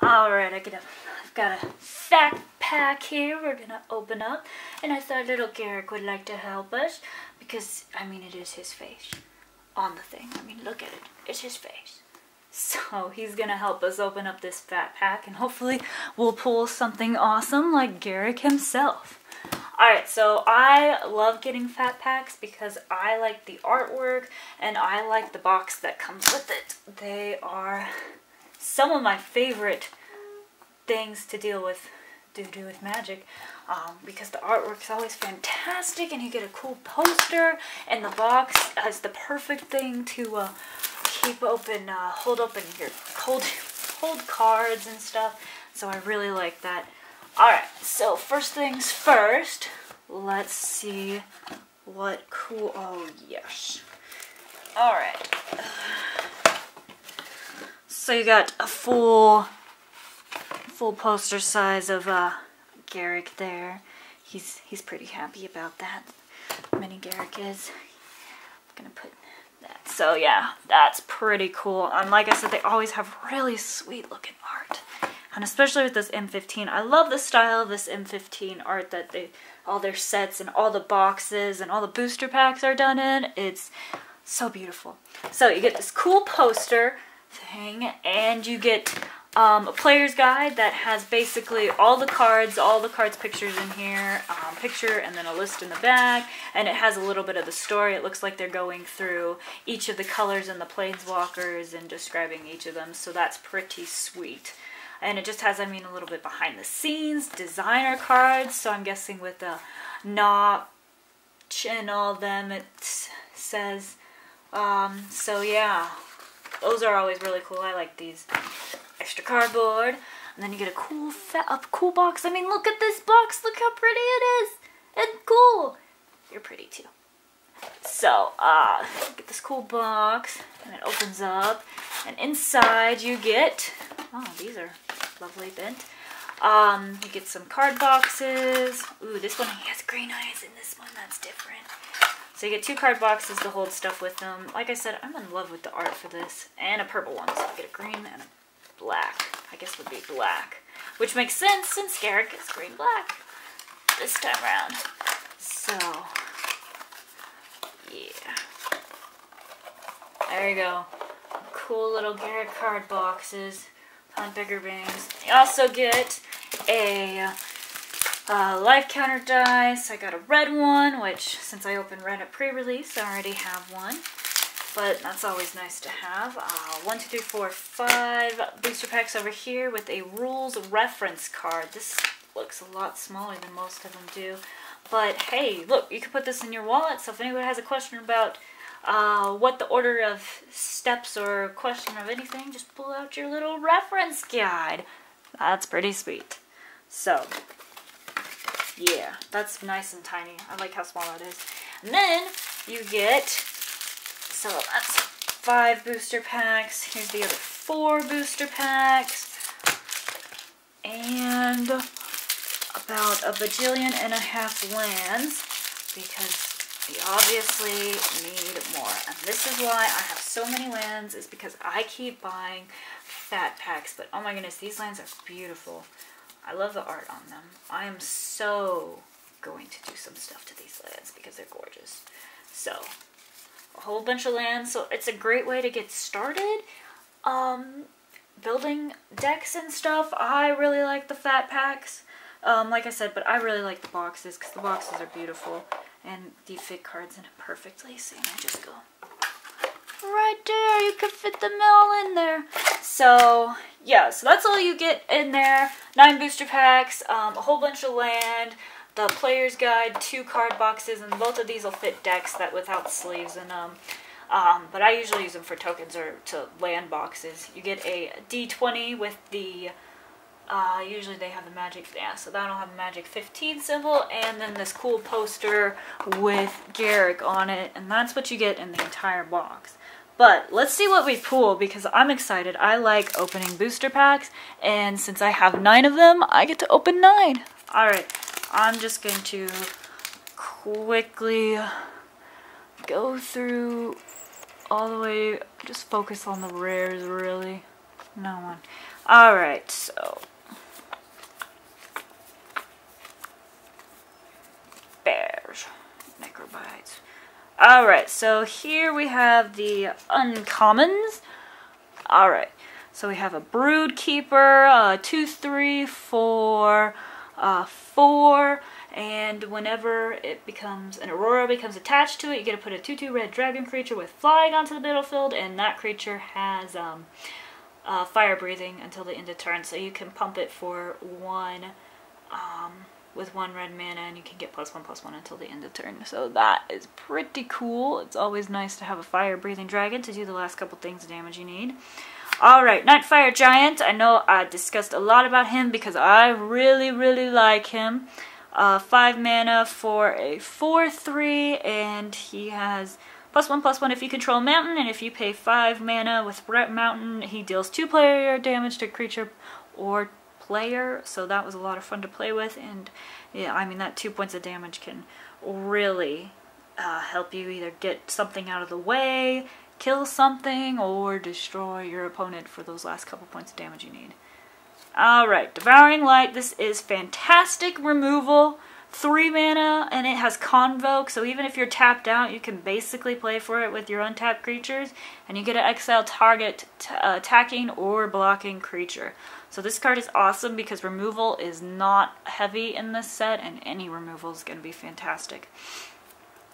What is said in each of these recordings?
Alright, I've got a fat pack here we're gonna open up, and I thought little Garrick would like to help us because, I mean, it is his face on the thing. I mean, look at it. It's his face. So he's gonna help us open up this fat pack, and hopefully we'll pull something awesome like Garrick himself. Alright, so I love getting fat packs because I like the artwork and I like the box that comes with it. They are some of my favorite things to do with magic, because the artwork's always fantastic and you get a cool poster, and the box is the perfect thing to keep open, hold open your hold cards and stuff. So I really like that. Alright, so first things first, let's see what cool, oh yes. Alright. So you got a full poster size of Garrick there. He's pretty happy about that. Mini Garrick is. I'm gonna put that. So yeah, that's pretty cool. And like I said, they always have really sweet looking art. And especially with this M15, I love the style of this M15 art that all their sets and all the boxes and all the booster packs are done in. It's so beautiful. So you get this cool poster thing, and you get a player's guide that has basically all the cards pictures in here, picture and then a list in the back, and it has a little bit of the story. It looks like they're going through each of the colors and the planeswalkers and describing each of them, so that's pretty sweet. And it just has, I mean, a little bit behind the scenes, designer cards, so I'm guessing with the notch and all them, it says, so yeah. Those are always really cool. I like these. Extra cardboard, and then you get a cool box. I mean, look at this box. Look how pretty it is. And cool. You're pretty too. So, get this cool box, and it opens up, and inside you get, oh, these are lovely bent. You get some card boxes. Ooh, this one has green eyes in this one. That's different. So you get 2 card boxes to hold stuff with them. Like I said, I'm in love with the art for this. And a purple one. So you get a green and a black. I guess would be black. Which makes sense since Garrick is green-black this time around. So, yeah. There you go. Cool little Garrick card boxes. On bigger bangs. You also get a life counter dice. I got a red one, which since I opened red at pre-release, I already have one. But that's always nice to have. 1, 2, 3, 4, 5 booster packs over here with a rules reference card. This looks a lot smaller than most of them do. But hey, look, you can put this in your wallet, so if anyone has a question about what the order of steps or question of anything, just pull out your little reference guide. That's pretty sweet. So, yeah, that's nice and tiny. I like how small that is. And then you get, so that's 5 booster packs. Here's the other 4 booster packs. And about 1.5 bajillion lands, because we obviously need more. And this is why I have so many lands, is because I keep buying fat packs. But oh my goodness, these lands are beautiful. I love the art on them. I am so going to do some stuff to these lands because they're gorgeous. So, a whole bunch of lands. So it's a great way to get started. Building decks and stuff. I really like the fat packs. Like I said, but I really like the boxes because the boxes are beautiful. And they fit cards in it perfectly. So I just go right there. You can fit them all in there. So, yeah. So that's all you get in there. 9 booster packs. A whole bunch of land. The player's guide. 2 card boxes. And both of these will fit decks that without sleeves in them. But I usually use them for tokens or to land boxes. You get a D20 with the... usually they have the magic, yeah, so that'll have a magic 15 symbol, and then this cool poster with Garrick on it, and that's what you get in the entire box. But let's see what we pull, because I'm excited. I like opening booster packs, and since I have 9 of them, I get to open 9. Alright, I'm just going to quickly go through all the way, just focus on the rares, really. No one. Alright, so bears, necrobites. Alright, so here we have the uncommons. Alright, so we have a brood keeper, 2/3 for 4, and whenever it becomes an aurora becomes attached to it, you get to put a 2/2 red dragon creature with flying onto the battlefield, and that creature has fire breathing until the end of turn, so you can pump it for 1 with 1 red mana, and you can get +1/+1 until the end of turn. So that is pretty cool. It's always nice to have a fire breathing dragon to do the last couple things of damage you need. Alright, Nightfire Giant. I know I discussed a lot about him because I really like him. 5 mana for a 4/3, and he has +1/+1 if you control mountain, and if you pay 5 mana with mountain, he deals 2 player damage to creature or player, so that was a lot of fun to play with. And yeah, I mean, that 2 points of damage can really help you either get something out of the way, kill something, or destroy your opponent for those last couple points of damage you need. Alright, Devouring Light. This is fantastic removal. 3 mana, and it has Convoke, so even if you're tapped out, you can basically play for it with your untapped creatures, and you get to exile target attacking or blocking creature. So this card is awesome because removal is not heavy in this set, and any removal is going to be fantastic.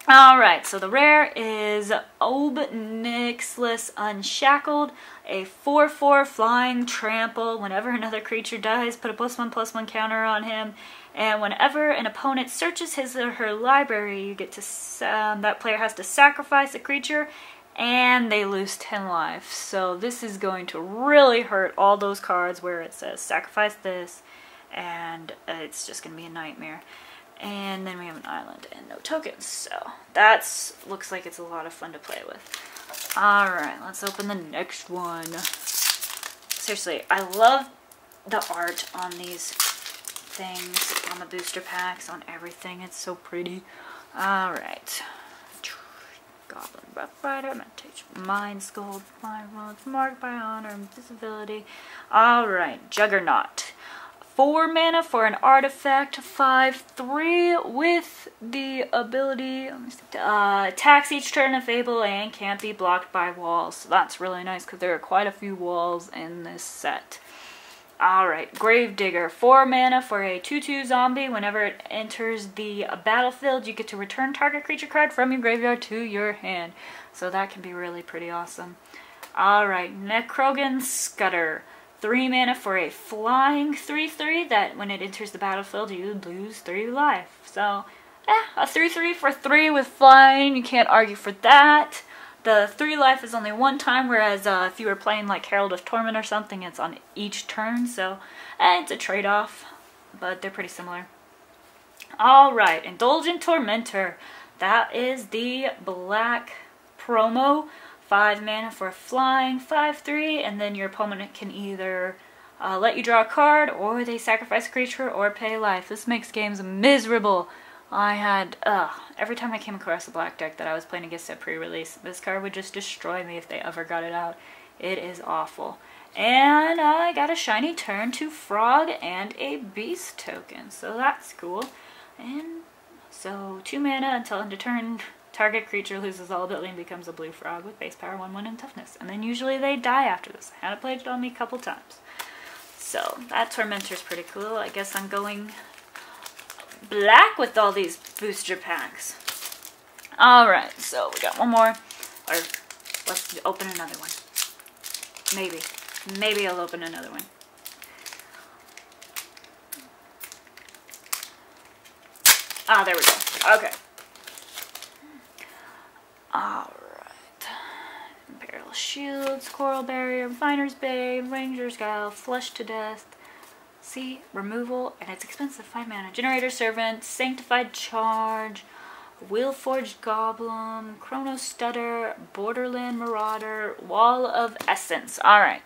Alright, so the rare is Obnixless Unshackled, a 4/4 flying trample. Whenever another creature dies, put a +1/+1 counter on him, and whenever an opponent searches his or her library, you get to that player has to sacrifice a creature, and they lose 10 life. So this is going to really hurt all those cards where it says sacrifice this, and it's just going to be a nightmare. And then we have an island and no tokens, so that looks like it's a lot of fun to play with. Alright, let's open the next one. Seriously, I love the art on these things, on the booster packs, on everything. It's so pretty. Alright. Goblin Rough Rider, Meditation, Mind Skull, Mind Wounds, Marked by Honor, Invisibility. Alright, Juggernaut. 4 mana for an artifact, 5/3 with the ability attacks each turn if able and can't be blocked by walls. So that's really nice because there are quite a few walls in this set. Alright, Gravedigger. 4 mana for a 2/2 zombie. Whenever it enters the battlefield, you get to return target creature card from your graveyard to your hand. So that can be really pretty awesome. Alright, Necrogan Scudder. 3 mana for a flying 3/3 that when it enters the battlefield you lose 3 life. So, a 3/3 for 3 with flying, you can't argue for that. The 3 life is only 1 time, whereas if you were playing like Herald of Torment or something, it's on each turn, so it's a trade-off, but they're pretty similar. Alright, Indulgent Tormentor. That is the black promo. 5 mana for flying, 5/3, and then your opponent can either let you draw a card, or they sacrifice a creature, or pay life. This makes games miserable. I had, every time I came across a black deck that I was playing against at pre-release, this card would just destroy me if they ever got it out. It is awful. And I got a shiny turn to Frog and a Beast token, so that's cool. And so 2 mana until end of turn. Target creature loses all ability and becomes a blue frog with base power 1/1 and toughness. And then usually they die after this. I had it played on me a couple times. So that Tormentor's pretty cool. I guess I'm going black with all these booster packs. Alright, so we got one more. Or let's open another one. Maybe. Maybe I'll open another one. Ah, there we go. Okay. Alright. Imperial Shields, Coral Barrier, Refiner's Bay, Ranger's Guile, Flush to Death. See, removal, and it's expensive, 5 mana. Generator Servant, Sanctified Charge, Wheelforged Goblin, Chrono Stutter, Borderland Marauder, Wall of Essence. Alright.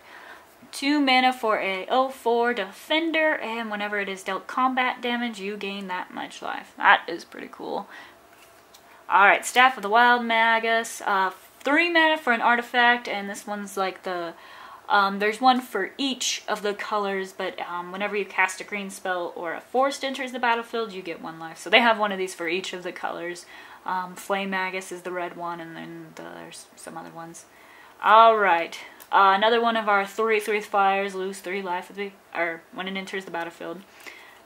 2 mana for a 0/4 Defender, and whenever it is dealt combat damage, you gain that much life. That is pretty cool. Alright, Staff of the Wild Magus. 3 mana for an artifact, and this one's like the There's one for each of the colors, but whenever you cast a green spell or a forest enters the battlefield, you get 1 life. So they have one of these for each of the colors. Flame Magus is the red one, and then there's some other ones. Alright, another one of our 3/3 flyers, lose 3 life when it enters the battlefield.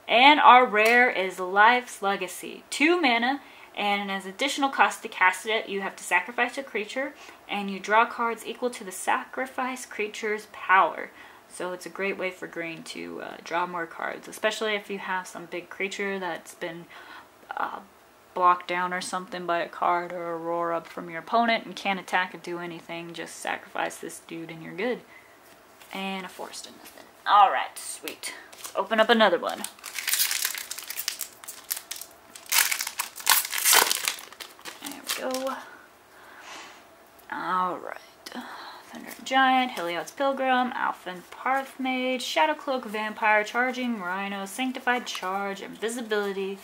And our rare is Life's Legacy. 2 mana, and as additional cost to cast it, you have to sacrifice a creature, and you draw cards equal to the sacrificed creature's power. So it's a great way for green to draw more cards, especially if you have some big creature that's been blocked down or something by a card or a roar up from your opponent and can't attack or do anything. Just sacrifice this dude and you're good. And a forest and nothing. Alright, sweet. Let's open up another one. Go. Alright. Thunder Giant, Heliod's Pilgrim, Alphen Parth Mage, Shadowcloak Vampire, Charging Rhino, Sanctified Charge, Invisibility,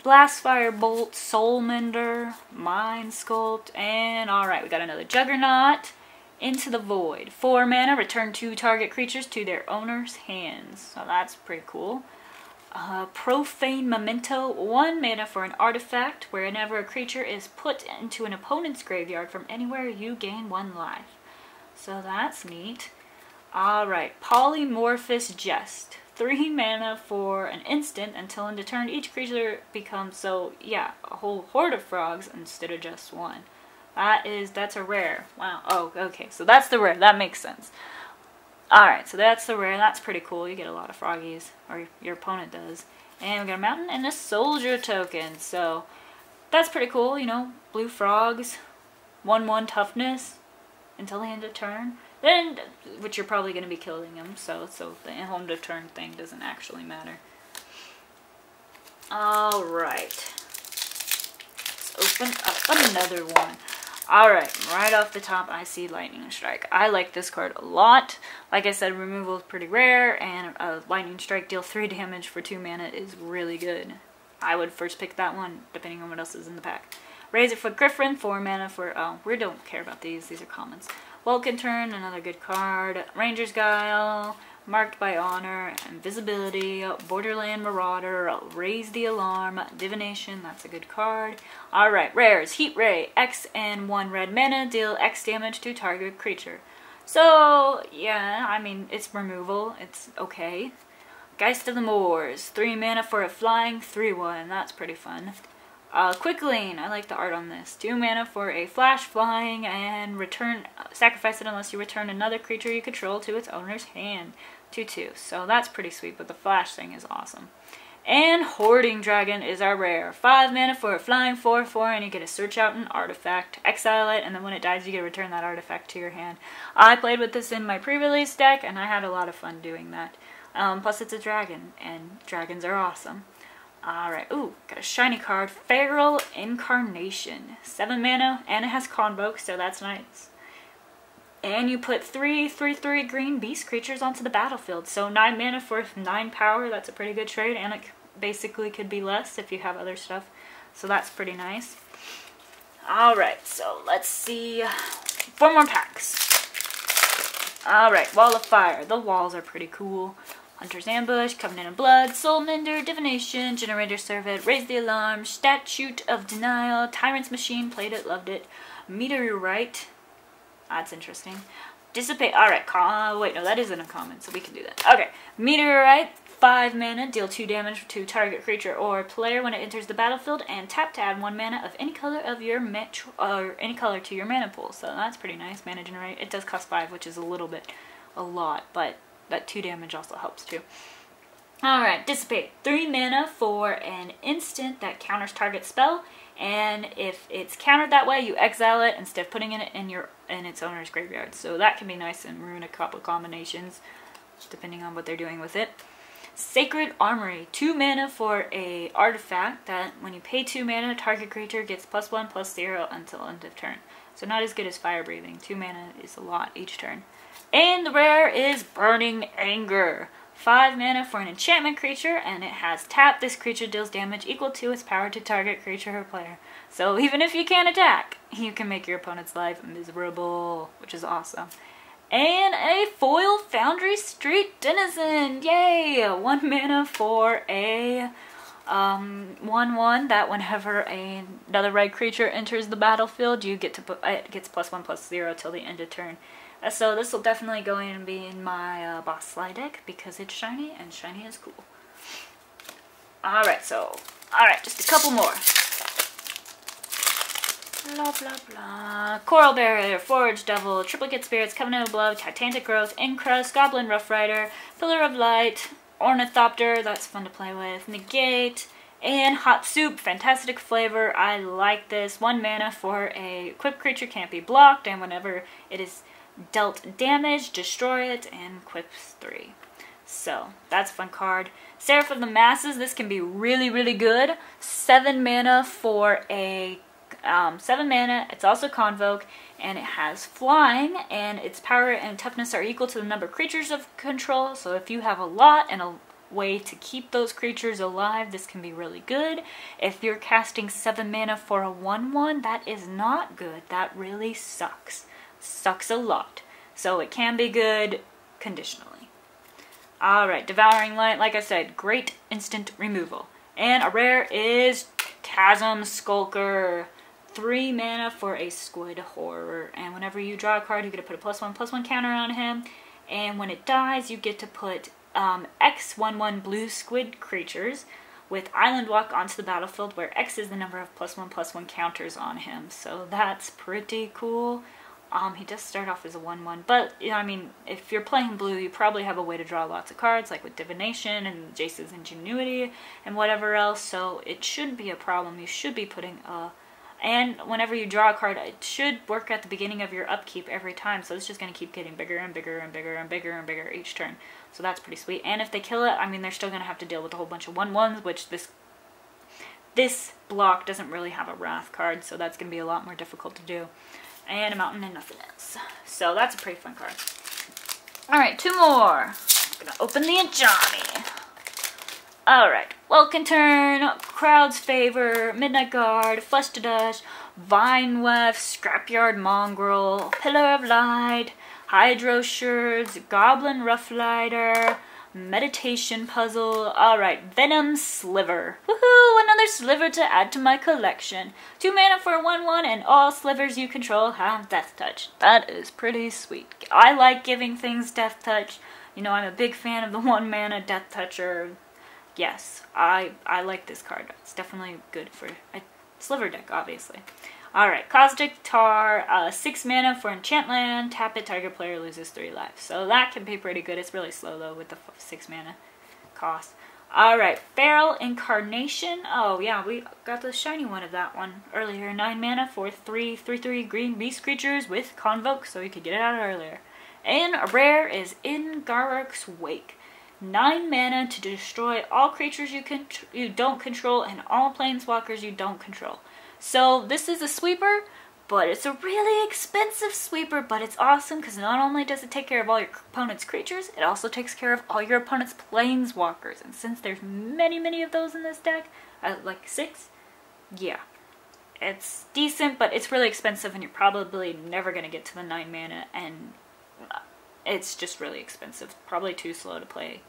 Blastfire Bolt, Soulmender, Mind Sculpt, and alright, we got another Juggernaut. Into the Void. 4 mana, return 2 target creatures to their owner's hands. So that's pretty cool. Profane Memento, 1 mana for an artifact. Whenever a creature is put into an opponent's graveyard from anywhere, you gain 1 life. So that's neat. Alright, Polymorphous Jest. 3 mana for an instant until end of turn. Each creature becomes, so yeah, a whole horde of frogs instead of just 1. That's a rare. Wow. Oh, okay. So that's the rare. That makes sense. Alright, so that's the rare. That's pretty cool. You get a lot of froggies, or your opponent does. And we got a mountain and a soldier token. So that's pretty cool, you know. Blue frogs, 1/1 toughness until the end of turn. Then, which you're probably going to be killing them, so the end of turn thing doesn't actually matter. Alright. Let's open up another one. Alright, right off the top I see Lightning Strike. I like this card a lot. Like I said, removal is pretty rare, and Lightning Strike deal 3 damage for 2 mana is really good. I would first pick that one, depending on what else is in the pack. Razorfoot Griffin, 4 mana for, oh, we don't care about these are commons. Vulcan Turn, another good card. Ranger's Guile, Marked by Honor, Invisibility, Borderland Marauder, Raise the Alarm, Divination, that's a good card. Alright, rares, Heat Ray, X and 1 red mana, deal X damage to target creature. So, yeah, I mean, it's removal, it's okay. Geist of the Moors, 3 mana for a flying, 3/1, that's pretty fun. Quickling, I like the art on this. 2 mana for a flash flying and sacrifice it unless you return another creature you control to its owner's hand. 2/2. So that's pretty sweet, but the flash thing is awesome. And Hoarding Dragon is our rare. 5 mana for a flying 4/4, and you get to search out an artifact, exile it, and then when it dies you get to return that artifact to your hand. I played with this in my pre-release deck, and I had a lot of fun doing that. Plus it's a dragon, and dragons are awesome. Alright, ooh, got a shiny card, Feral Incarnation. 7 mana, and it has Convoke, so that's nice. And you put 3/3/3 green beast creatures onto the battlefield. So 9 mana for 9 power, that's a pretty good trade, and it basically could be less if you have other stuff. So that's pretty nice. Alright, so let's see, 4 more packs. Alright, Wall of Fire. The walls are pretty cool. Hunter's Ambush, Covenant of Blood, Soulmender, Divination, Generator Servant, Raise the Alarm, Statute of Denial, Tyrant's Machine, played it, loved it. Meteorite, that's interesting. Dissipate, alright, wait, no, that isn't a common, so we can do that. Okay, Meteorite, 5 mana, deal 2 damage to target creature or player when it enters the battlefield, and tap to add 1 mana of any color of your any color to your mana pool. So that's pretty nice. Mana generate. It does cost 5, which is a lot, but that 2 damage also helps too. Alright, Dissipate. 3 mana for an instant that counters target spell, and if it's countered that way, you exile it instead of putting it in its owner's graveyard. So that can be nice and ruin a couple combinations, depending on what they're doing with it. Sacred Armory. 2 mana for a artifact that when you pay 2 mana, target creature gets +1/+0 until end of turn. So not as good as Fire Breathing. 2 mana is a lot each turn. And the rare is Burning Anger. 5 mana for an enchantment creature, and it has tap. This creature deals damage equal to its power to target creature or player. So even if you can't attack, you can make your opponent's life miserable, which is awesome. And a foil Foundry Street Denizen. Yay! 1 mana for a 1/1 that whenever another red creature enters the battlefield, you get to put it gets +1/+0 till the end of turn. So this will definitely go in and be in my boss slide deck because it's shiny and shiny is cool. Alright, just a couple more. Blah blah blah. Coral Barrier, Forge Devil, Triplicate Spirits, Covenant of Love, Titanic Growth, Encrust, Goblin Rough Rider, Pillar of Light, Ornithopter, that's fun to play with, Negate, and Hot Soup, fantastic flavor. I like this. 1 mana for a equipped creature, can't be blocked, and whenever it is dealt damage, destroy it, and equips 3. So, that's a fun card. Seraph of the Masses, this can be really, really good. 7 mana for a 7 mana, it's also Convoke, and it has flying, and its power and toughness are equal to the number of creatures of control, so if you have a lot and a way to keep those creatures alive, this can be really good. If you're casting 7 mana for a 1/1, that is not good. That really sucks. Sucks a lot. So it can be good conditionally. Alright, Devouring Light, like I said, great instant removal. And a rare is Chasm Skulker. 3 mana for a Squid Horror, and whenever you draw a card, you get to put a +1/+1 counter on him, and when it dies, you get to put X 1/1 blue squid creatures with Island Walk onto the battlefield, where X is the number of +1/+1 counters on him, so that's pretty cool. He does start off as a 1/1, but, you know, I mean, if you're playing blue, you probably have a way to draw lots of cards, like with Divination and Jace's Ingenuity and whatever else, so it shouldn't be a problem. You should be putting a... And whenever you draw a card, it should work at the beginning of your upkeep every time, so it's just going to keep getting bigger and bigger and bigger and bigger and bigger each turn. So that's pretty sweet. And if they kill it, I mean, they're still going to have to deal with a whole bunch of 1/1s, which this block doesn't really have a Wrath card, so that's going to be a lot more difficult to do. And a Mountain and nothing else. So that's a pretty fun card. Alright, 2 more. I'm going to open the Ajani. Alright, Welkin Turn, Crowd's Favor, Midnight Guard, Flesh to Dust, Vine Weft, Scrapyard Mongrel, Pillar of Light, Hydro Shards, Goblin Roughlighter, Meditation Puzzle. Alright, Venom Sliver. Woohoo! Another sliver to add to my collection. 2 mana for a 1/1, and all slivers you control have Death Touch. That is pretty sweet. I like giving things Death Touch. You know, I'm a big fan of the 1 mana Death Toucher. Yes, I like this card. It's definitely good for a sliver deck, obviously. Alright, Caustic Tar, 6 mana for Enchantland, tap it, target player loses 3 life. So that can be pretty good. It's really slow though with the 6 mana cost. Alright, Feral Incarnation. Oh yeah, we got the shiny one of that one earlier. 9 mana for 3/3/3 green beast creatures with Convoke, so you could get it out earlier. And a rare is In Garruk's Wake. 9 mana to destroy all creatures you don't control and all planeswalkers you don't control. So this is a sweeper, but it's a really expensive sweeper, but it's awesome because not only does it take care of all your opponent's creatures, it also takes care of all your opponent's planeswalkers. And since there's many of those in this deck, like 6, yeah. It's decent, but it's really expensive and you're probably never going to get to the 9 mana, and it's just really expensive. Probably too slow to play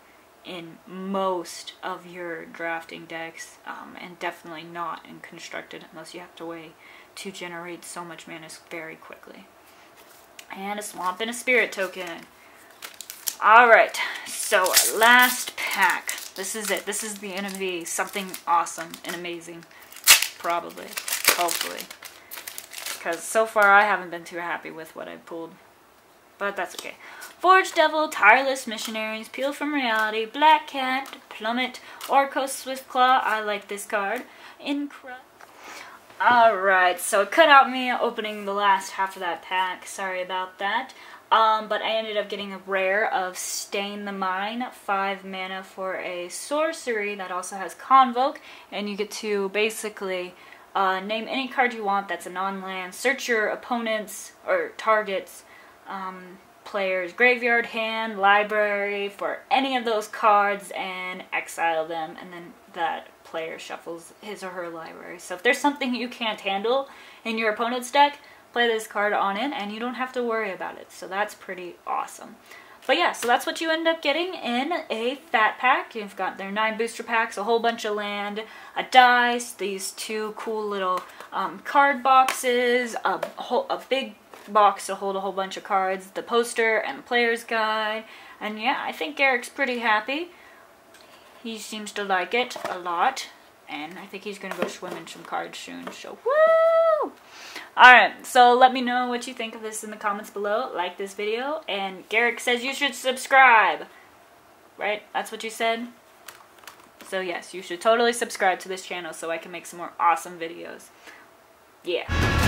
in most of your drafting decks, and definitely not in Constructed unless you have to wait to generate so much mana very quickly. And a Swamp and a Spirit token. Alright, so our last pack. This is it. This is the end of the something awesome and amazing. Probably. Hopefully. Because so far I haven't been too happy with what I pulled. But that's okay. Forge Devil, Tireless Missionaries, Peel from Reality, Black Cat, Plummet, Orko Swiftclaw. I like this card. Alright, so it cut out me opening the last half of that pack. Sorry about that. But I ended up getting a rare of Stain the Mine, 5 mana for a sorcery that also has Convoke, and you get to basically name any card you want that's a non-land, search your opponent's or target's player's graveyard, hand, library for any of those cards and exile them, and then that player shuffles his or her library. So if there's something you can't handle in your opponent's deck, play this card on it, and you don't have to worry about it. So that's pretty awesome. But yeah, so that's what you end up getting in a fat pack. You've got their 9 booster packs, a whole bunch of land, a dice, these 2 cool little card boxes, a big box to hold a whole bunch of cards, the poster and the player's guide. And yeah, I think Garrick's pretty happy. He seems to like it a lot. And I think he's going to go swim in some cards soon. So, woo! Alright, so let me know what you think of this in the comments below. Like this video. And Garrick says you should subscribe. Right? That's what you said? So yes, you should totally subscribe to this channel so I can make some more awesome videos. Yeah.